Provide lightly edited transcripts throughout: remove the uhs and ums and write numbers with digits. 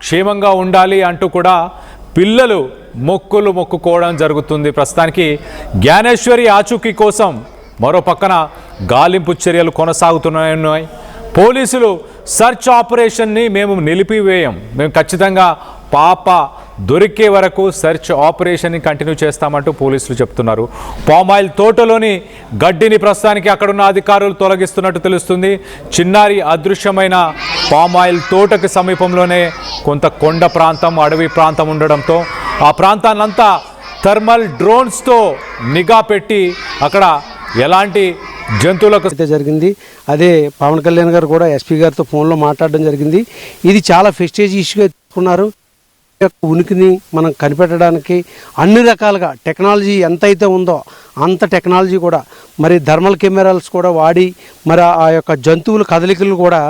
క్షేమంగా ఉండాలి అంటూ కూడా పిల్లలు మొక్కుకోవడం జరుగుతుంది. ప్రస్తుతానికి జ్ఞానేశ్వరి ఆచూకీ కోసం మరో పక్కన గాలింపు చర్యలు కొనసాగుతున్నాయి. పోలీసులు సర్చ్ ఆపరేషన్ని మేము నిలిపివేయం, మేము ఖచ్చితంగా పాప దొరికే వరకు సెర్చ్ ఆపరేషన్ని కంటిన్యూ చేస్తామంటూ పోలీసులు చెప్తున్నారు. పామాయిల్ తోటలోని గడ్డిని ప్రస్తుతానికి అక్కడున్న అధికారులు తొలగిస్తున్నట్టు తెలుస్తుంది. చిన్నారి అదృశ్యమైన పామాయిల్ తోటకు సమీపంలోనే కొంత కొండ ప్రాంతం, అడవి ప్రాంతం ఉండడంతో ఆ ప్రాంతాన్నంతా థర్మల్ డ్రోన్స్తో నిఘా పెట్టి అక్కడ ఎలాంటి జంతువులకు అయితే జరిగింది. అదే పవన్ కళ్యాణ్ గారు కూడా ఎస్పీ గారితో ఫోన్లో మాట్లాడడం జరిగింది. ఇది చాలా ఫెస్టేజ్ ఇష్యూగా తీసుకున్నారు. ఉనికిని మనం కనిపెట్టడానికి అన్ని రకాలుగా టెక్నాలజీ ఎంతైతే ఉందో అంత టెక్నాలజీ కూడా మరి థర్మల్ కెమెరాల్స్ కూడా వాడి మరి ఆ యొక్క జంతువుల కదలికలు కూడా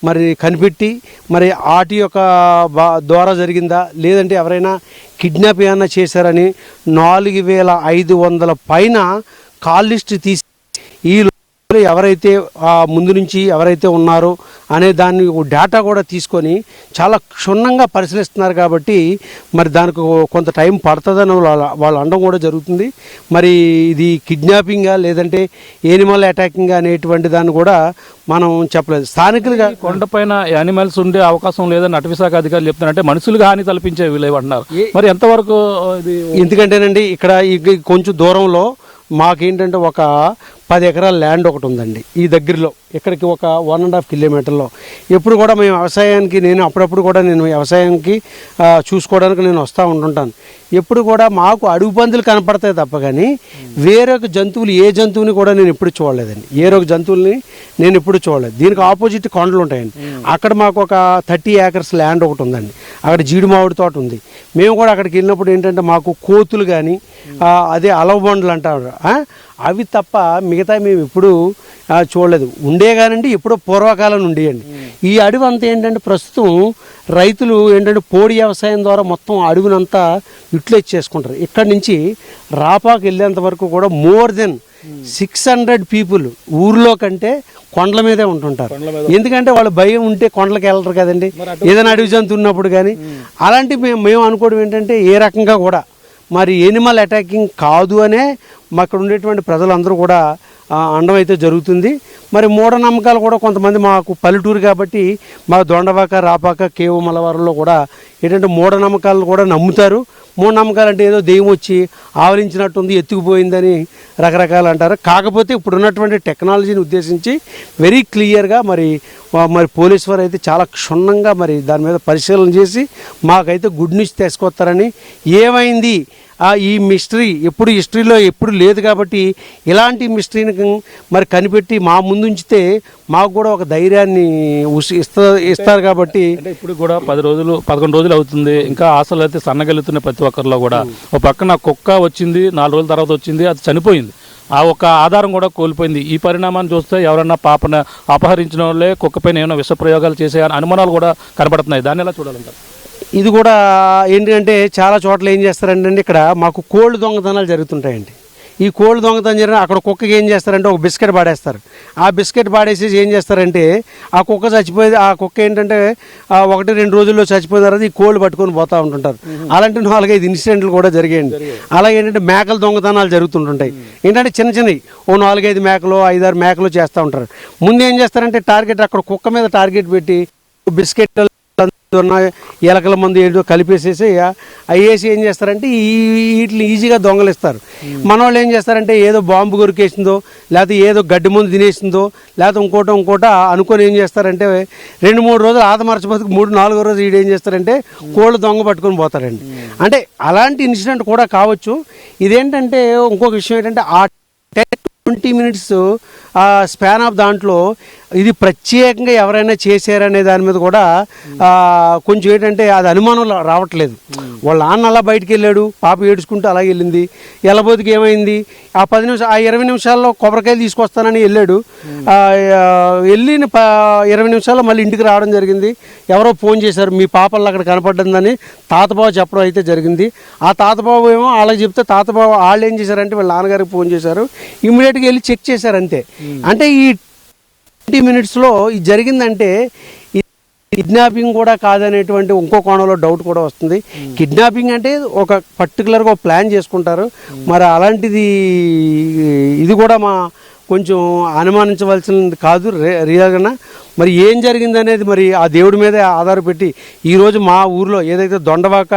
మరి కనిపెట్టి మరి వాటి యొక్క ద్వారా జరిగిందా లేదంటే ఎవరైనా కిడ్నాప్ ఏమైనా చేశారని 4500 పైన కాల్ లిస్ట్ తీసి ఈ ఎవరైతే ముందు నుంచి ఎవరైతే ఉన్నారో అనే దాన్ని డేటా కూడా తీసుకొని చాలా క్షుణ్ణంగా పరిశీలిస్తున్నారు. కాబట్టి మరి దానికి కొంత టైం పడుతుందని వాళ్ళు అనడం కూడా జరుగుతుంది. మరి ఇది కిడ్నాపింగా లేదంటే యానిమల్ అటాకింగ్ అనేటువంటి దాన్ని కూడా మనం చెప్పలేదు. స్థానికులుగా కొండపైన యానిమల్స్ ఉండే అవకాశం లేదని అటవీశాఖ అధికారులు చెప్తున్నారంటే మనుషులుగా హాని తలపించే వీలేమంటున్నారు. మరి ఎంతవరకు ఇది? ఎందుకంటేనండి ఇక్కడ కొంచెం దూరంలో మాకేంటంటే ఒక 10 ఎకరాల ల్యాండ్ ఒకటి ఉందండి ఈ దగ్గరలో, ఇక్కడికి ఒక 1.5 కిలోమీటర్లో. ఎప్పుడు కూడా మేము వ్యవసాయానికి అప్పుడప్పుడు కూడా నేను వ్యవసాయానికి చూసుకోవడానికి నేను వస్తూ ఉంటుంటాను. ఎప్పుడు కూడా మాకు అడుగు పందులు కనపడతాయి తప్ప కానీ వేరొక జంతువులు ఏ జంతువుని కూడా నేను ఎప్పుడు చూడలేదండి. వేరొక జంతువుల్ని నేను ఎప్పుడు చూడలేదు. దీనికి ఆపోజిట్ కొండలు ఉంటాయండి. అక్కడ మాకు ఒక 30 ఏకర్స్ ల్యాండ్ ఒకటి ఉందండి. అక్కడ జీడి మామిడి తోట ఉంది. మేము కూడా అక్కడికి వెళ్ళినప్పుడు ఏంటంటే మాకు కోతులు కానీ అదే అలవబండ్లు అంటారు అవి తప్ప మిగతా మేము ఎప్పుడు చూడలేదు. ఉండే కానండి ఎప్పుడో పూర్వకాలం ఉండేయండి. ఈ అడవి అంతా ఏంటంటే ప్రస్తుతం రైతులు ఏంటంటే పోడి వ్యవసాయం ద్వారా మొత్తం అడవినంతా యూటిలైజ్ చేసుకుంటారు. ఇక్కడి నుంచి రాపాకు వెళ్ళేంత వరకు కూడా మోర్ దెన్ 600 పీపుల్ ఊర్లో కంటే కొండల మీదే ఉంటుంటారు. ఎందుకంటే వాళ్ళు భయం ఉంటే కొండలకు వెళ్ళరు కదండి, ఏదైనా అడవి జంతువు ఉన్నప్పుడు. కానీ అలాంటి మేము అనుకోవడం ఏంటంటే ఏ రకంగా కూడా మరి యానిమల్ అటాకింగ్ కాదు అనే అక్కడ ఉండేటువంటి ప్రజలందరూ కూడా అనడం అయితే జరుగుతుంది. మరి మూఢనమ్మకాలు కూడా కొంతమంది మాకు పల్లెటూరు కాబట్టి మా దొండవాక రాపాక కేవు మలవారంలో కూడా ఏంటంటే మూఢనమ్మకాలను కూడా నమ్ముతారు. మూఢనమ్మకాలు అంటే ఏదో దెయ్యం వచ్చి ఆవరించినట్టుంది, ఎత్తుకుపోయిందని రకరకాలు అంటారు. కాకపోతే ఇప్పుడు ఉన్నటువంటి టెక్నాలజీని ఉద్దేశించి వెరీ క్లియర్గా మరి పోలీసు వారు అయితే చాలా క్షుణ్ణంగా మరి దాని మీద పరిశీలన చేసి మాకైతే గుడ్ న్యూస్ తీసుకొస్తారని. ఏమైంది ఈ మిస్టరీ ఎప్పుడు హిస్టరీలో ఎప్పుడు లేదు కాబట్టి ఇలాంటి మిస్టరీని మరి కనిపెట్టి మా ముందు ఉంచితే మాకు కూడా ఒక ధైర్యాన్ని ఇస్తారు. కాబట్టి ఇప్పుడు కూడా 11 రోజులు అవుతుంది. ఇంకా ఆశలు అయితే సన్నగలుగుతున్న ప్రతి ఒక్కరిలో కూడా. ఒక పక్కన కుక్క వచ్చింది, 4 రోజుల తర్వాత వచ్చింది, అది చనిపోయింది. ఆ ఒక్క ఆధారం కూడా కోల్పోయింది. ఈ పరిణామాన్ని చూస్తే ఎవరన్నా పాపను అపహరించిన వాళ్ళే కుక్కపైన ఏమైనా విష ప్రయోగాలు చేసే అనుమానాలు కూడా కనబడుతున్నాయి. దాన్ని ఎలా చూడాలంటారు? ఇది కూడా ఏంటంటే చాలా చోట్ల ఏం చేస్తారంటే ఇక్కడ మాకు కోళ్ళు దొంగతనాలు జరుగుతుంటాయండి. ఈ కోళ్ళు దొంగతనం జరిగిన అక్కడ కుక్కకి ఏం చేస్తారంటే ఒక బిస్కెట్ పాడేస్తారు. ఆ బిస్కెట్ పాడేసి ఏం చేస్తారంటే ఆ కుక్క చచ్చిపోయేది. ఆ కుక్క ఏంటంటే 1-2 రోజుల్లో చచ్చిపోయిన తర్వాత ఈ కోళ్ళు పట్టుకొని పోతూ ఉంటుంటారు. అలాంటి 4-5 ఇన్సిడెంట్లు కూడా జరిగాయండి. అలాగే ఏంటంటే మేకల దొంగతనాలు జరుగుతుంటుంటాయి. ఏంటంటే చిన్నవి 4-5 మేకలు 5-6 మేకలు చేస్తూ ఉంటారు. ముందు ఏం చేస్తారంటే టార్గెట్ అక్కడ కుక్క మీద టార్గెట్ పెట్టి బిస్కెట్ ఎలకల మందు ఏదో కలిపేసేసి అయ్యేసి ఏం చేస్తారంటే వీటిని ఈజీగా దొంగలిస్తారు. మన వాళ్ళు ఏం చేస్తారంటే ఏదో బాంబు కొరికేసిందో లేకపోతే ఏదో గడ్డి మందు తినేసిందో లేకపోతే ఇంకోట అనుకొని ఏం చేస్తారంటే 2-3 రోజులు ఆతమరచిపోతే 3-4 రోజు వీడు ఏం చేస్తారంటే కోళ్ళు దొంగ పట్టుకొని పోతారండి. అంటే అలాంటి ఇన్సిడెంట్ కూడా కావచ్చు. ఇదేంటంటే ఇంకొక విషయం ఏంటంటే ఆ 20 మినిట్స్ స్పాన్ ఆఫ్ దాంట్లో ఇది ప్రత్యేకంగా ఎవరైనా చేశారనే దాని మీద కూడా కొంచెం ఏంటంటే అది అనుమానం రావట్లేదు. వాళ్ళ నాన్న అలా బయటికి వెళ్ళాడు, పాప ఏడుచుకుంటూ అలాగే వెళ్ళింది. వెళ్ళబోతుకి ఏమైంది, ఆ 20 నిమిషాల్లో కొబ్బరికాయలు తీసుకొస్తానని వెళ్ళాడు. వెళ్ళిన 20 నిమిషాల్లో మళ్ళీ ఇంటికి రావడం జరిగింది. ఎవరో ఫోన్ చేశారు, మీ పాపల్లో అక్కడ కనపడ్డిందని తాతబాబు చెప్పడం అయితే జరిగింది. ఆ తాతబాబు ఏమో వాళ్ళకి చెప్తే తాతబాబు వాళ్ళు ఏం చేశారంటే వాళ్ళ నాన్నగారికి ఫోన్ చేశారు. ఇమ్మీడియట్గా వెళ్ళి చెక్ చేశారు అంతే. అంటే ఈ 20 మినిట్స్లో ఇది జరిగిందంటే కిడ్నాపింగ్ కూడా కాదనేటువంటి ఇంకో కోణంలో డౌట్ కూడా వస్తుంది. కిడ్నాపింగ్ అంటే ఒక పర్టికులర్గా ఒక ప్లాన్ చేసుకుంటారు, మరి అలాంటిది ఇది కూడా కొంచెం అనుమానించవలసినది కాదు రియల్గా. మరి ఏం జరిగింది అనేది మరి ఆ దేవుడి మీదే ఆధారపెట్టి ఈరోజు మా ఊర్లో ఏదైతే దొండవాక,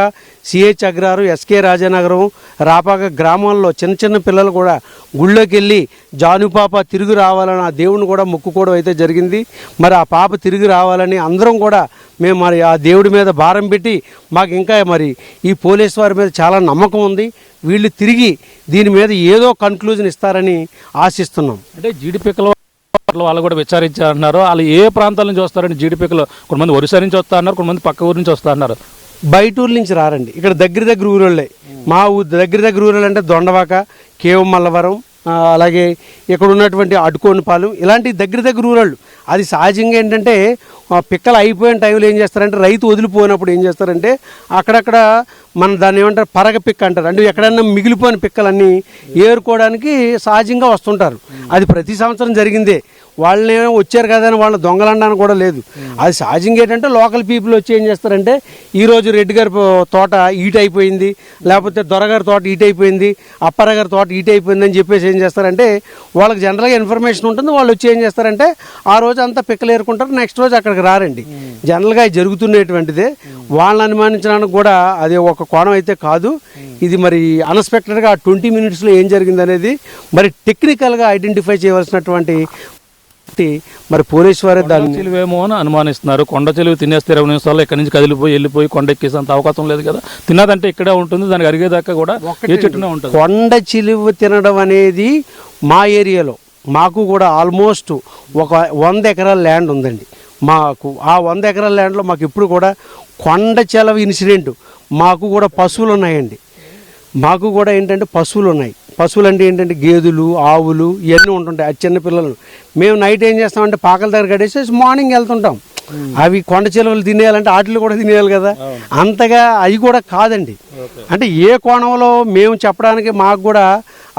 సిహెచ్ అగ్రారు, ఎస్కే రాజానగరం, రాపాక గ్రామాల్లో చిన్న చిన్న పిల్లలు కూడా గుళ్ళోకి వెళ్ళి జానుపాప తిరిగి రావాలని ఆ దేవుడిని కూడా మొక్కుకోవడం అయితే జరిగింది. మరి ఆ పాప తిరిగి రావాలని అందరం కూడా మేము మరి ఆ దేవుడి మీద భారం పెట్టి మాకు ఇంకా మరి ఈ పోలీసు వారి మీద చాలా నమ్మకం ఉంది. వీళ్ళు తిరిగి దీని మీద ఏదో కన్క్లూజన్ ఇస్తారని ఆశిస్తున్నాం. అంటే జీడిపిక్కల వాళ్ళు కూడా విచారించారన్నారు. వాళ్ళు ఏ ప్రాంతాల నుంచి వస్తారని జీడిపిక్కలు కొంతమంది ఒరిస్సా నుంచి వస్తా అన్నారు, కొంతమంది పక్క ఊరు నుంచి వస్తా అన్నారు. బయట ఊరు నుంచి రారండి, ఇక్కడ దగ్గర ఊరోళ్ళే. మా ఊరు దగ్గర ఊరోళ్ళు అంటే దొండవాక, కేవం మల్లవరం, అలాగే ఇక్కడ ఉన్నటువంటి అడ్డుకోనిపాలెం, ఇలాంటి దగ్గర ఊరోళ్ళు. అది సహజంగా ఏంటంటే పిక్కలు అయిపోయిన టైంలో ఏం చేస్తారంటే రైతు వదిలిపోయినప్పుడు ఏం చేస్తారంటే అక్కడక్కడ మన దాన్ని ఏమంటారు పరగ పిక్క అంటారు, అంటే ఎక్కడన్నా మిగిలిపోయిన పిక్కలన్నీ ఏరుకోవడానికి సహజంగా వస్తుంటారు. అది ప్రతి సంవత్సరం జరిగిందే. వాళ్ళని వచ్చారు కదా అని వాళ్ళని దొంగలనడానికి కూడా లేదు. అది సహజంగా ఏంటంటే లోకల్ పీపుల్ వచ్చి ఏం చేస్తారంటే ఈరోజు రెడ్డి గారి తోట ఈట్ అయిపోయింది, లేకపోతే దొరగారి తోట ఈట్ అయిపోయింది, అప్పారాగారి తోట ఈట్ అయిపోయింది అని చెప్పేసి ఏం చేస్తారంటే వాళ్ళకి జనరల్గా ఇన్ఫర్మేషన్ ఉంటుంది. వాళ్ళు వచ్చి ఏం చేస్తారంటే ఆ రోజు అంతా పిక్కలు ఏరుకుంటారు, నెక్స్ట్ రోజు అక్కడికి రారండి. జనరల్గా అది జరుగుతున్నటువంటిదే. వాళ్ళని అనుమానించడానికి కూడా అది ఒక కోణం అయితే కాదు. ఇది మరి అన్ఎక్స్పెక్టెడ్గా 20 minutesలో ఏం జరిగింది అనేది మరి టెక్నికల్గా ఐడెంటిఫై చేయవలసినటువంటి మరి పోలీసు వారే దాన్ని చిలువేమో అని అనుమానిస్తున్నారు. కొండ చిలువ తినేస్తే 20 నిమిషాల్లో ఇక్కడి నుంచి వెళ్ళిపోయి కొండ ఎక్కేసేంత అవకాశం లేదు కదా. తిన్నదంటే ఇక్కడే ఉంటుంది, దానికి అరిగేదాకా కూడా ఏ చెట్టునే ఉంటుంది. కొండ చిలువ తినడం అనేది మా ఏరియాలో మాకు కూడా ఆల్మోస్ట్ ఒక 100 ఎకరాల ల్యాండ్ ఉందండి. మాకు ఆ 100 ఎకరాల ల్యాండ్లో మాకు ఇప్పుడు కూడా కొండ చిలువ ఇన్సిడెంట్. మాకు కూడా పశువులు ఉన్నాయండి. మాకు కూడా ఏంటంటే పశువులు ఉన్నాయి. పశువులు అంటే ఏంటంటే గేదెలు, ఆవులు ఇవన్నీ ఉంటుంటాయి. అది చిన్న పిల్లలు. మేము నైట్ ఏం చేస్తామంటే పాకల దగ్గర కట్టేసి మార్నింగ్ వెళ్తుంటాం. అవి కొండ చిలువలు తినేయాలంటే వాటిని కూడా తినేయాలి కదా. అంతగా అవి కూడా కాదండి. అంటే ఏ కోణంలో మేము చెప్పడానికి మాకు కూడా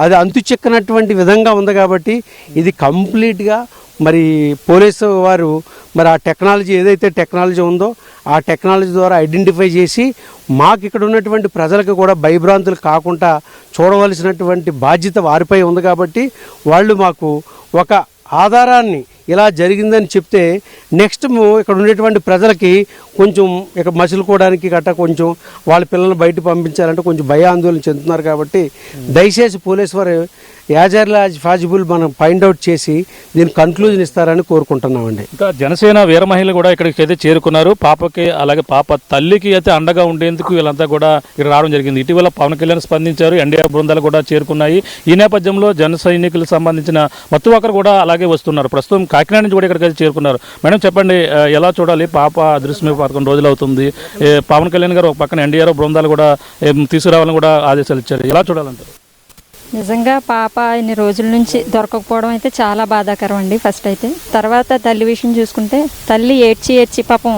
అది అంతు చిక్కనటువంటి విధంగా ఉంది. కాబట్టి ఇది కంప్లీట్గా మరి పోలీసు వారు మరి ఆ టెక్నాలజీ ఏదైతే టెక్నాలజీ ఉందో ఆ టెక్నాలజీ ద్వారా ఐడెంటిఫై చేసి మాకు ఇక్కడ ఉన్నటువంటి ప్రజలకు కూడా భయభ్రాంతులు కాకుండా చూడవలసినటువంటి బాధ్యత వారిపై ఉంది. కాబట్టి వాళ్ళు మాకు ఒక ఆధారాన్ని ఇలా జరిగిందని చెప్తే నెక్స్ట్ ఇక్కడ ఉండేటువంటి ప్రజలకి కొంచెం ఇక మసులుకోవడానికి గట్టా కొంచెం వాళ్ళ పిల్లల్ని బయట పంపించాలంటే కొంచెం భయాందోళన చెందుతున్నారు. కాబట్టి దయచేసి పోలీసు వారు యాజ్ ఎర్లీ యాజ్ పాసిబుల్ మనం ఫైండ్ అవుట్ చేసి దీనికి కన్క్లూజన్ ఇస్తారని కోరుకుంటున్నామండి. ఇంకా జనసేన వీర మహిళలు కూడా ఇక్కడికి అయితే చేరుకున్నారు. పాపకి అలాగే పాప తల్లికి అయితే అండగా ఉండేందుకు వీళ్ళంతా కూడా ఇక్కడ రావడం జరిగింది. ఇటీవల పవన్ కళ్యాణ్ స్పందించారు, ఎన్డీఆర్ బృందాలు కూడా చేరుకున్నాయి. ఈ నేపథ్యంలో జన సైనికులకు సంబంధించిన మత్తు ఒకరు కూడా అలాగే వస్తున్నారు. ప్రస్తుతం కాకినాడ నుంచి కూడా ఇక్కడికి చేరుకున్నారు. మేడం చెప్పండి, ఎలా చూడాలి? పాప అదృశ్యమే 11 రోజులు అవుతుంది. పవన్ కళ్యాణ్ గారు ఒక పక్కన ఎన్డీఆర్ బృందాలు కూడా తీసుకురావాలని కూడా ఆదేశాలు ఇచ్చారు. ఎలా చూడాలంటారు? నిజంగా పాప ఇన్ని రోజుల నుంచి దొరకకపోవడం అయితే చాలా బాధాకరం అండి. ఫస్ట్ అయితే తర్వాత తల్లి విషయం చూసుకుంటే తల్లి ఏడ్చి పాపం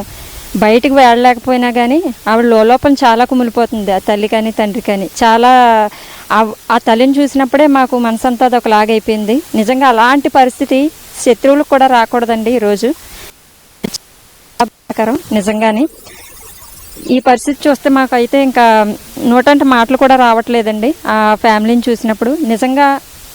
బయటికి వెళ్ళలేకపోయినా కానీ ఆవిడ లోపల చాలా కుమిలిపోతుంది. ఆ తల్లి కానీ తండ్రి కానీ చాలా ఆ తల్లిని చూసినప్పుడే మాకు మనసంతా అది ఒకలాగైపోయింది. నిజంగా అలాంటి పరిస్థితి శత్రువులకు కూడా రాకూడదండి. ఈరోజు బాధాకరం నిజంగానే. ఈ పరిస్థితి చూస్తే మాకైతే ఇంకా నోటంటే మాటలు కూడా రావట్లేదండి. ఆ ఫ్యామిలీని చూసినప్పుడు నిజంగా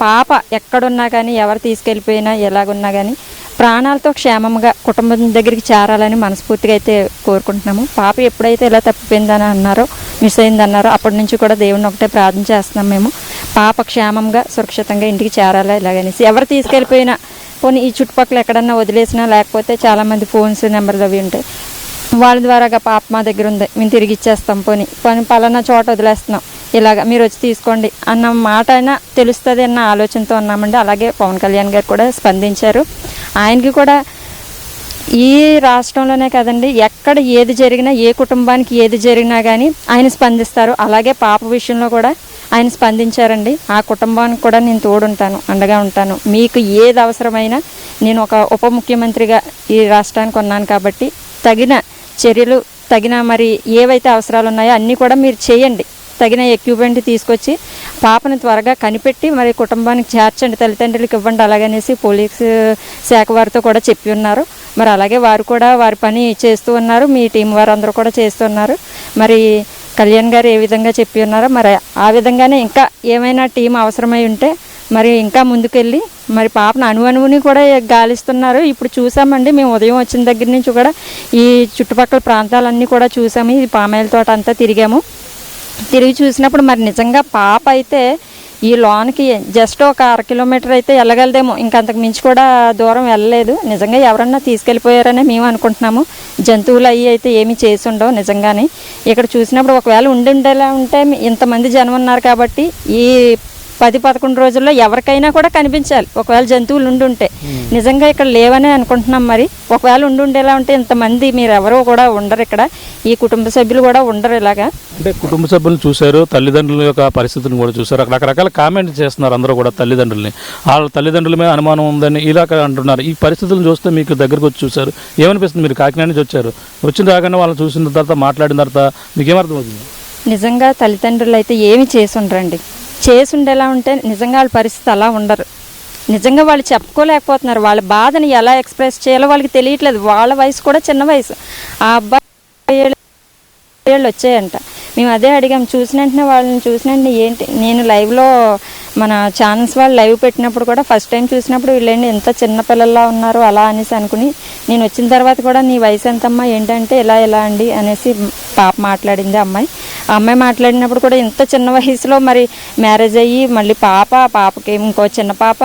పాప ఎక్కడున్నా కానీ ఎవరు తీసుకెళ్ళిపోయినా ఎలాగున్నా కానీ ప్రాణాలతో క్షేమంగా కుటుంబం దగ్గరికి చేరాలని మనస్ఫూర్తిగా అయితే కోరుకుంటున్నాము. పాప ఎప్పుడైతే ఇలా తప్పిపోయిందని అన్నారో, మిస్ అయిందన్నారో అప్పటి నుంచి కూడా దేవుడిని ఒకటే ప్రార్థన చేస్తున్నాం మేము. పాప క్షేమంగా సురక్షితంగా ఇంటికి చేరాలా ఇలాగనేసి. ఎవరు తీసుకెళ్ళిపోయినా పోనీ ఈ చుట్టుపక్కల ఎక్కడన్నా వదిలేసినా, లేకపోతే చాలామంది ఫోన్స్ నెంబర్లు అవి ఉంటాయి, వాళ్ళ ద్వారాగా పాప మా దగ్గర ఉంది మేము తిరిగి ఇచ్చేస్తాం, పోనీ పలానా చోట వదిలేస్తున్నాం, ఇలాగ మీరు వచ్చి తీసుకోండి అన్న మాట అయినా తెలుస్తుంది అన్న ఆలోచనతో ఉన్నామండి. అలాగే పవన్ కళ్యాణ్ గారు కూడా స్పందించారు. ఆయనకి కూడా ఈ రాష్ట్రంలోనే కదండి, ఎక్కడ ఏది జరిగినా, ఏ కుటుంబానికి ఏది జరిగినా కానీ ఆయన స్పందిస్తారు. అలాగే పాప విషయంలో కూడా ఆయన స్పందించారండి. ఆ కుటుంబానికి కూడా నేను తోడుంటాను, అండగా ఉంటాను. మీకు ఏది అవసరమైనా నేను ఒక ఉప ముఖ్యమంత్రిగా ఈ రాష్ట్రానికి ఉన్నాను కాబట్టి తగిన చర్యలు, తగిన మరి ఏవైతే అవసరాలు ఉన్నాయో అన్నీ కూడా మీరు చేయండి. తగిన ఎక్విప్మెంట్ తీసుకొచ్చి పాపను త్వరగా కనిపెట్టి మరి కుటుంబానికి చేర్చండి, తల్లిదండ్రులకు ఇవ్వండి అలాగనేసి పోలీసు శాఖ వారితో కూడా చెప్పి ఉన్నారు. మరి అలాగే వారు కూడా వారి పని చేస్తూ ఉన్నారు, మీ టీం వారు అందరూ కూడా చేస్తున్నారు. మరి కళ్యాణ్ గారు ఏ విధంగా చెప్పి ఉన్నారో మరి ఆ విధంగానే ఇంకా ఏమైనా టీం అవసరమై ఉంటే మరి ఇంకా ముందుకెళ్ళి మరి పాపను అణువుని కూడా గాలిస్తున్నారు. ఇప్పుడు చూసామండి, మేము ఉదయం వచ్చిన దగ్గర నుంచి కూడా ఈ చుట్టుపక్కల ప్రాంతాలన్నీ కూడా చూసాము. ఈ పామాయిల తోట అంతా తిరిగి చూసినప్పుడు మరి నిజంగా పాప అయితే ఈ లోనికి జస్ట్ ఒక 1/2 కిలోమీటర్ అయితే వెళ్ళగలదేమో, ఇంకా అంతకు మించి కూడా దూరం వెళ్ళలేదు. నిజంగా ఎవరన్నా తీసుకెళ్ళిపోయారనే మేము అనుకుంటున్నాము. జంతువులు అవి అయితే ఏమీ చేసి ఉండవు నిజంగానే. ఇక్కడ చూసినప్పుడు ఒకవేళ ఉండేలా ఉంటే ఇంతమంది జనం ఉన్నారు కాబట్టి ఈ 10-11 రోజుల్లో ఎవరికైనా కూడా కనిపించాలి. ఒకవేళ జంతువులు ఉండుంటే నిజంగా ఇక్కడ లేవనే అనుకుంటున్నాం. మరి ఒకవేళ ఉండేలా ఉంటే ఇంతమంది మీరు ఎవరో కూడా ఉండరు, ఇక్కడ ఈ కుటుంబ సభ్యులు కూడా ఉండరు. ఇలాగా అంటే కుటుంబ సభ్యులను చూశారు, తల్లిదండ్రుల యొక్క పరిస్థితిని కూడా చూశారు. అక్కడ రకరకాల కామెంట్ చేస్తున్నారు అందరూ కూడా తల్లిదండ్రులని, వాళ్ళ తల్లిదండ్రుల మీద అనుమానం ఉందని ఇలాగ అంటున్నారు. ఈ పరిస్థితులను చూస్తే మీకు దగ్గరకు వచ్చి చూశారు, ఏమనిపిస్తుంది? మీరు కాకినాడ నుంచి వచ్చారు, వచ్చిన రాగానే వాళ్ళని చూసిన తర్వాత మాట్లాడిన తర్వాత మీకు ఏమర్థమవుతుంది? నిజంగా తల్లిదండ్రులు అయితే ఏమి చేసి ఉండరండి. చేసి ఉండేలా ఉంటే నిజంగా వాళ్ళ పరిస్థితి అలా ఉండరు. నిజంగా వాళ్ళు చెప్పుకోలేకపోతున్నారు, వాళ్ళ బాధని ఎలా ఎక్స్ప్రెస్ చేయాలో వాళ్ళకి తెలియట్లేదు. వాళ్ళ వయసు కూడా చిన్న వయసు. ఆ అబ్బాయి 7 ఏళ్ళు వచ్చాయంట. మేము అదే అడిగాం. వాళ్ళని చూసిన వెంటనే ఏంటి, నేను లైవ్లో మన ఛానల్స్ వాళ్ళు లైవ్ పెట్టినప్పుడు కూడా ఫస్ట్ టైం చూసినప్పుడు వీళ్ళేంటి ఎంత చిన్నపిల్లల్లా ఉన్నారు అలా అనేసి అనుకుని, నేను వచ్చిన తర్వాత కూడా నీ వయసు ఎంతమ్మా ఏంటంటే ఎలా అండి అనేసి పాప మాట్లాడింది. ఆ అమ్మాయి మాట్లాడినప్పుడు కూడా ఇంత చిన్న వయసులో మరి మ్యారేజ్ అయ్యి మళ్ళీ పాపకి ఇంకో చిన్న పాప.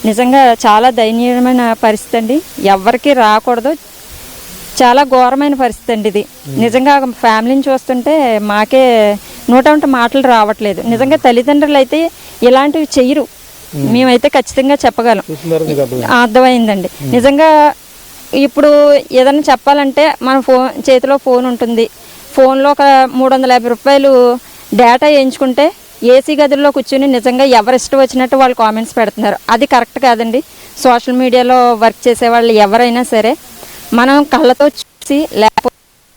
నిజంగా చాలా దయనీయమైన పరిస్థితి అండి, ఎవరికి రాకూడదు. చాలా ఘోరమైన పరిస్థితి అండి ఇది. నిజంగా ఫ్యామిలీని చూస్తుంటే మాకే నోటంట మాటలు రావట్లేదు. నిజంగా తల్లిదండ్రులు అయితే ఇలాంటివి చెయ్యరు, మేమైతే ఖచ్చితంగా చెప్పగలం. అర్థమైందండి. నిజంగా ఇప్పుడు ఏదైనా చెప్పాలంటే మన చేతిలో ఫోన్ ఉంటుంది, ఫోన్లో ఒక 350 రూపాయలు డేటా వేయించుకుంటే ఏసీ గదుల్లో కూర్చుని నిజంగా ఎవరిష్టం వచ్చినట్టు వాళ్ళు కామెంట్స్ పెడుతున్నారు. అది కరెక్ట్ కాదండి. సోషల్ మీడియాలో వర్క్ చేసే వాళ్ళు ఎవరైనా సరే మనం కళ్ళతో చూసి లేకపోతే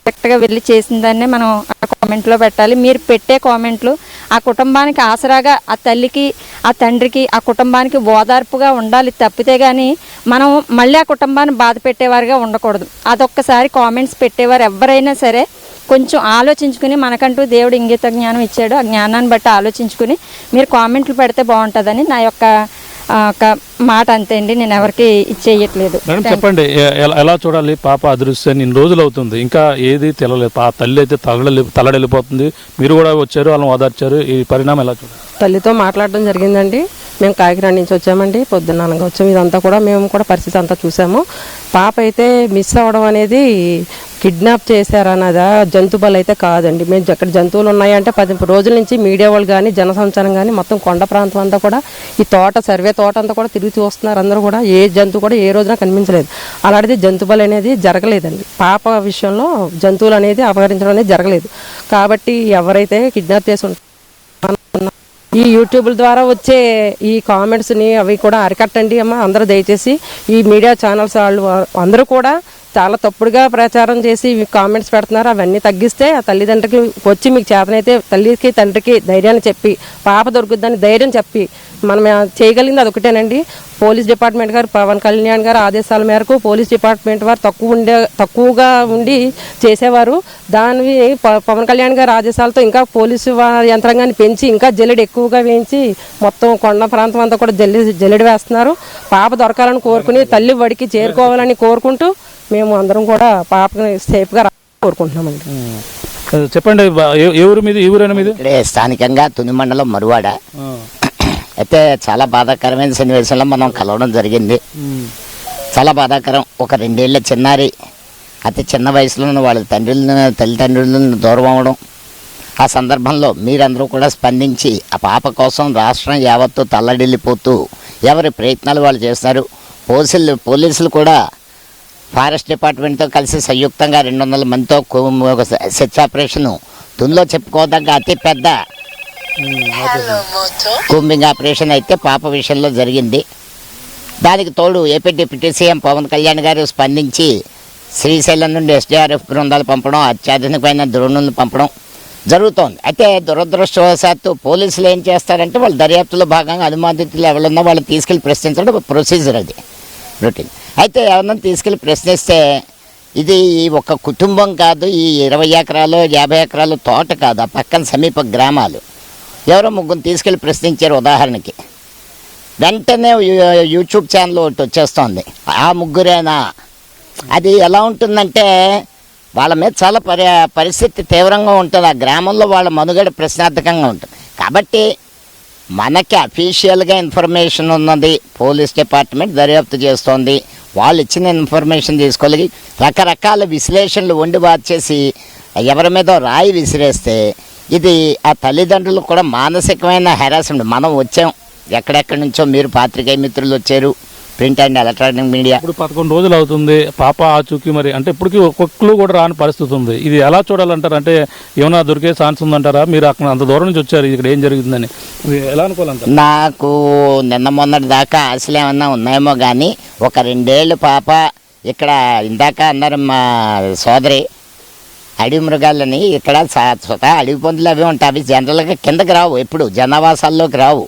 కరెక్ట్గా వెళ్ళి చేసిన దాన్నే మనం ఆ కామెంట్లో పెట్టాలి. మీరు పెట్టే కామెంట్లు ఆ కుటుంబానికి ఆసరాగా, ఆ తల్లికి ఆ తండ్రికి ఆ కుటుంబానికి ఓదార్పుగా ఉండాలి తప్పితే కానీ మనం మళ్ళీ ఆ కుటుంబాన్ని బాధ పెట్టేవారుగా ఉండకూడదు. అదొక్కసారి కామెంట్స్ పెట్టేవారు ఎవరైనా సరే కొంచెం ఆలోచించుకుని, మనకంటూ దేవుడు ఇంగిత జ్ఞానం ఇచ్చాడు, ఆ జ్ఞానాన్ని బట్టి ఆలోచించుకుని మీరు కామెంట్లు పెడితే బాగుంటుందని నా యొక్క ఒక మాట. అంతే అండి, నేను ఎవరికి ఇచ్చేయట్లేదు. మేడం చెప్పండి, ఎలా చూడాలి పాప అదృశ్యాన్ని? ఇన్ని రోజులు అవుతుంది, ఇంకా ఏది తెలలేదు. తల్లి అయితే తల్లడెళ్ళిపోతుంది. మీరు కూడా వచ్చారు, వాళ్ళని ఓదార్చారు. ఈ పరిణామం ఎలా చూడాలి? తల్లితో మాట్లాడడం జరిగిందండి. మేము కాకినాడ నుంచి వచ్చామండి, పొద్దున్న అనగా వచ్చాము. ఇదంతా కూడా మేము కూడా పరిస్థితి అంతా చూసాము. పాప అయితే మిస్ అవ్వడం అనేది కిడ్నాప్ చేశారన్నదా, జంతు బలి అయితే కాదండి. మేము ఎక్కడ జంతువులు ఉన్నాయంటే 10 రోజుల నుంచి మీడియా వాళ్ళు కానీ జనసంచారం కానీ మొత్తం కొండ ప్రాంతం అంతా కూడా ఈ సర్వే తోట అంతా కూడా తిరుగుతూ వస్తున్నారు. అందరూ కూడా ఏ జంతువు కూడా ఏ రోజున కనిపించలేదు. అలాంటిది జంతు బలి అనేది జరగలేదండి. పాప విషయంలో జంతువులు అనేది అపహరించడం అనేది జరగలేదు. కాబట్టి ఎవరైతే కిడ్నాప్ చేసి ఈ యూట్యూబ్ల ద్వారా వచ్చే ఈ కామెంట్స్ని అవి కూడా అరికట్టండి అమ్మ. అందరూ దయచేసి ఈ మీడియా ఛానల్స్ వాళ్ళు అందరూ కూడా చాలా తప్పుడుగా ప్రచారం చేసి కామెంట్స్ పెడుతున్నారు. అవన్నీ తగ్గిస్తే ఆ తల్లిదండ్రులకి వచ్చి మీకు చేతనైతే తల్లికి తండ్రికి ధైర్యాన్ని చెప్పి పాప దొరుకుద్దని ధైర్యం చెప్పి మనం చేయగలిగింది అదొకటేనండి. పోలీస్ డిపార్ట్మెంట్ గారు, పవన్ కళ్యాణ్ గారు ఆదేశాల మేరకు పోలీస్ డిపార్ట్మెంట్ వారు తక్కువగా ఉండి చేసేవారు. దాని పవన్ కళ్యాణ్ గారి ఆదేశాలతో ఇంకా పోలీసు యంత్రాంగాన్ని పెంచి ఇంకా జల్లెడ ఎక్కువగా వేయించి మొత్తం కొండ ప్రాంతం అంతా కూడా జల్లెడ వేస్తున్నారు. పాప దొరకాలని కోరుకుని తల్లి వడికి చేరుకోవాలని కోరుకుంటూ మేము అందరం కూడా పాపని సేఫ్గా కోరుకుంటున్నామండి. చెప్పండి, ఏ ఊరు మీది? ఈ ఊరేనా మీది? ఇక్కడే స్థానికంగా తుని మండలం మరువాడ. అయితే చాలా బాధాకరమైన సన్నివేశంలో మనం కలవడం జరిగింది. చాలా బాధాకరం. ఒక 2 ఏళ్ల చిన్నారి అతి చిన్న వయసులో వాళ్ళ తల్లిదండ్రులను దూరం అవ్వడం. ఆ సందర్భంలో మీరందరూ కూడా స్పందించి ఆ పాప కోసం రాష్ట్రం యావత్తు తల్లడిల్లిపోతూ ఎవరి ప్రయత్నాలు వాళ్ళు చేస్తున్నారు. పోలీసులు కూడా ఫారెస్ట్ డిపార్ట్మెంట్తో కలిసి సంయుక్తంగా 200 మందితో సెర్చ్ ఆపరేషన్ తునిలో చెప్పుకోదగ్గ అతి పెద్ద కూంబింగ్ ఆపరేషన్ అయితే పాప విషయంలో జరిగింది. దానికి తోడు AP deputy CM Pavan Kalyan garu స్పందించి శ్రీశైలం నుండి SDRF బృందాలు పంపడం, అత్యాధునికమైన డ్రోన్లను పంపడం, జరుగుతోంది. అయితే దురదృష్టవశాత్తు పోలీసులు ఏం చేస్తారంటే వాళ్ళ దర్యాప్తులో భాగంగా అనుమానితులు ఎవరున్నా వాళ్ళని తీసుకెళ్ళి ప్రశ్నించడం ఒక ప్రొసీజర్, అది రొటీన్. అయితే ఎవరన్నా తీసుకెళ్ళి ప్రశ్నిస్తే ఇది ఒక కుటుంబం కాదు, ఈ 20 ఎకరాలు 50 ఎకరాలు తోట కాదు, ఆ పక్కన సమీప గ్రామాలు. ఎవరో ముగ్గురు తీసుకెళ్ళి ప్రశ్నించారు ఉదాహరణకి, వెంటనే యూట్యూబ్ ఛానల్ ఒకటి వచ్చేస్తోంది, ఆ ముగ్గురేనా. అది ఎలా ఉంటుందంటే వాళ్ళ మీద చాలా పరిస్థితి తీవ్రంగా ఉంటుంది, ఆ గ్రామంలో వాళ్ళ మనుగడ ప్రశ్నార్థకంగా ఉంటుంది. కాబట్టి మనకి అఫీషియల్గా ఇన్ఫర్మేషన్ ఉన్నది, పోలీస్ డిపార్ట్మెంట్ దర్యాప్తు చేస్తోంది, వాళ్ళు ఇచ్చిన ఇన్ఫర్మేషన్ తీసుకోగలిగి రకరకాల విశ్లేషణలు వండి చేసి ఎవరి మీద రాయి విసిరేస్తే ఇది ఆ తల్లిదండ్రులకు కూడా మానసికమైన హెరాస్మెంట్. మనం వచ్చాం ఎక్కడెక్కడి నుంచో, మీరు పాత్రికేయ మిత్రులు వచ్చారు, ప్రింట్ అండ్ ఎలక్ట్రానిక్ మీడియా. ఇప్పుడు 11 రోజులు అవుతుంది పాప ఆచూకీ, మరి అంటే ఇప్పటికీ ఒక్కొక్కరు కూడా రాని పరిస్థితి ఉంది. ఇది ఎలా చూడాలంటారు? అంటే ఏమైనా దొరికే ఛాన్స్ ఉందంటారా? మీరు అక్కడ అంత దూరం నుంచి వచ్చారు, ఇక్కడ ఏం జరుగుతుందని ఎలా అనుకోవాలంటారు? నాకు నిన్న మొన్నటి దాకా ఆశలు ఏమన్నా ఉన్నాయేమో కానీ ఒక 2 ఏళ్ళు పాప ఇక్కడ, ఇందాక అన్నారు మా సోదరి, అడవి మృగాలని ఇక్కడ స్వతహా అడవి పందులు అవి ఉంటాయి, అవి జనరల్గా కిందకి రావు, ఎప్పుడు జనావాసాల్లోకి రావు,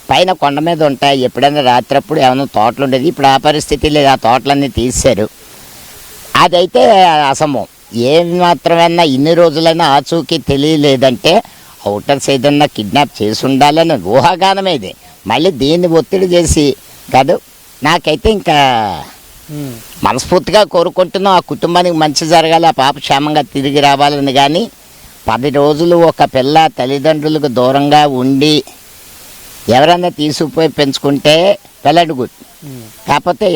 పైన కొండ మీద ఉంటాయి. ఎప్పుడైనా రాత్రప్పుడు ఏమైనా తోటలు ఉండేది, ఇప్పుడు ఆ పరిస్థితి లేదు, ఆ తోటలన్నీ తీసేశారు. అదైతే అసంభవం. ఏమి మాత్రమైనా ఇన్ని రోజులైనా ఆచూకీ తెలియలేదంటే అవుటర్స్ ఏదన్నా కిడ్నాప్ చేసి ఉండాలని ఊహాగానమే ఇది. మళ్ళీ దీన్ని ఒత్తిడి చేసి కాదు. నాకైతే ఇంకా మనస్ఫూర్తిగా కోరుకుంటున్నాం ఆ కుటుంబానికి మంచి జరగాలి, ఆ పాప క్షేమంగా తిరిగి రావాలని. కానీ 10 రోజులు ఒక పిల్ల తల్లిదండ్రులకు దూరంగా ఉండి ఎవరైనా తీసుకుపోయి పెంచుకుంటే పెళ్ళడి గుడ్. కాకపోతే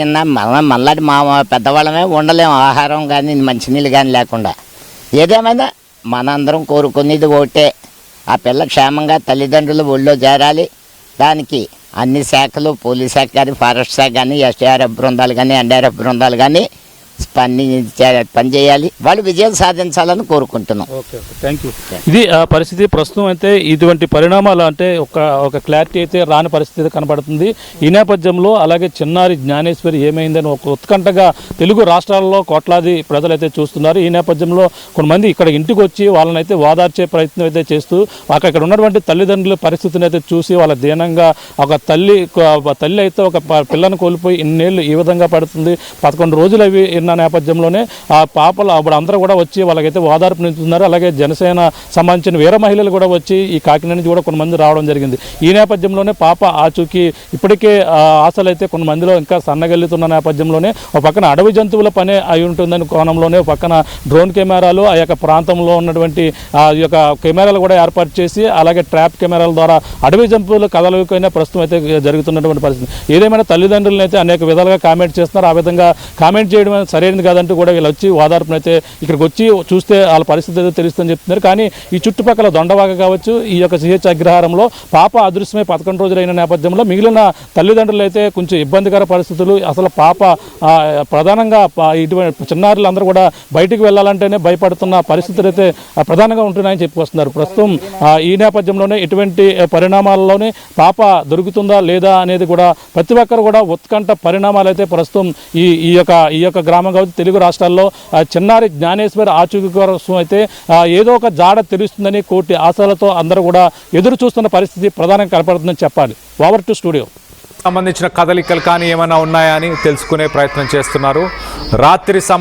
మళ్ళీ మా పెద్దవాళ్ళమే ఉండలేము, ఆహారం కానీ మంచినీళ్ళు కానీ లేకుండా. ఏదేమైనా మనందరం కోరుకునేది ఒకటే, ఆ పిల్ల క్షేమంగా తల్లిదండ్రులు ఒళ్ళో చేరాలి. దానికి అన్ని శాఖలు, పోలీస్ శాఖ కానీ, ఫారెస్ట్ శాఖ కానీ, ఎస్డీఆర్ఎఫ్ బృందాలు కానీ, ఎన్డీఆర్ఎఫ్ బృందాలు కానీ పనిచేయాలి, వాళ్ళు విజయం సాధించాలని కోరుకుంటున్నాం. Okay, thank you. ఇది పరిస్థితి ప్రస్తుతం అయితే ఇటువంటి పరిణామాలు అంటే ఒక క్లారిటీ అయితే రాని పరిస్థితి కనబడుతుంది. ఈ నేపథ్యంలో అలాగే చిన్నారి జ్ఞానేశ్వరి ఏమైందని ఒక ఉత్కంఠగా తెలుగు రాష్ట్రాల్లో కోట్లాది ప్రజలైతే చూస్తున్నారు. ఈ నేపథ్యంలో కొంతమంది ఇక్కడ ఇంటికి వచ్చి వాళ్ళని అయితే ఓదార్చే ప్రయత్నం అయితే చేస్తూ అక్కడ ఉన్నటువంటి తల్లిదండ్రుల పరిస్థితిని అయితే చూసి వాళ్ళ దీనంగా ఒక తల్లి అయితే ఒక పిల్లను కోల్పోయి ఇన్నేళ్ళు ఈ విధంగా పడుతుంది, 11 రోజులు అవి ఉన్న నేపథ్యంలోనే ఆ పాపలు అప్పుడు అందరూ కూడా వచ్చి వాళ్ళకైతే ఓదార్పు నింపుతున్నారు. అలాగే జనసేన సంబంధించిన వీర మహిళలు కూడా వచ్చి ఈ కాకినాడ నుంచి కూడా కొంతమంది రావడం జరిగింది. ఈ నేపథ్యంలోనే పాప ఆచూకీ ఇప్పటికే ఆశలు అయితే కొంతమందిలో ఇంకా సన్నగెల్లుతున్న నేపథ్యంలోనే ఒక పక్కన అడవి జంతువుల పనే అయి ఉంటుందని కోణంలోనే ఒక పక్కన డ్రోన్ కెమెరాలు ఆ యొక్క ప్రాంతంలో ఉన్నటువంటి ఆ యొక్క కెమెరాలు కూడా ఏర్పాటు చేసి అలాగే ట్రాప్ కెమెరాల ద్వారా అడవి జంతువులు కదలకపోయినా ప్రస్తుతం అయితే జరుగుతున్నటువంటి పరిస్థితి. ఏదేమైనా తల్లిదండ్రులను అయితే అనేక విధాలుగా కామెంట్ చేస్తున్నారు. ఆ విధంగా కామెంట్ చేయడం సరైనది కాదంటూ కూడా వీళ్ళు వచ్చి ఓదార్పునైతే ఇక్కడికి వచ్చి చూస్తే వాళ్ళ పరిస్థితి అయితే తెలుస్తుందని చెప్తున్నారు. కానీ ఈ చుట్టుపక్కల దొండవాగ కావచ్చు, ఈ యొక్క సిహెచ్ అగ్రహారంలో పాప అదృశ్యమై 11 రోజులైన నేపథ్యంలో మిగిలిన తల్లిదండ్రులు అయితే కొంచెం ఇబ్బందికర పరిస్థితులు. అసలు పాప ప్రధానంగా ఇటువంటి చిన్నారులు అందరూ కూడా బయటికి వెళ్ళాలంటేనే భయపడుతున్న పరిస్థితులు అయితే ప్రధానంగా ఉంటున్నాయని చెప్పుకొస్తున్నారు. ప్రస్తుతం ఈ నేపథ్యంలోనే ఇటువంటి పరిణామాల్లోనే పాప దొరుకుతుందా లేదా అనేది కూడా ప్రతి ఒక్కరు కూడా ఉత్కంఠ పరిణామాలు అయితే ప్రస్తుతం ఈ యొక్క గ్రామం కావచ్చు తెలుగు రాష్ట్రాల్లో చిన్నారి జ్ఞానేశ్వరి ఆచూకీ కోసం అయితే ఏదో ఒక జాడ తెలుస్తుందని కోటి ఆశలతో అందరూ కూడా ఎదురు చూస్తున్న పరిస్థితి ప్రధానంగా కనపడుతుందని చెప్పాలి. Over to studio. సంబంధించిన కదలికలు కానీ ఏమైనా ఉన్నాయా అని తెలుసుకునే ప్రయత్నం చేస్తున్నారు. రాత్రి సమయం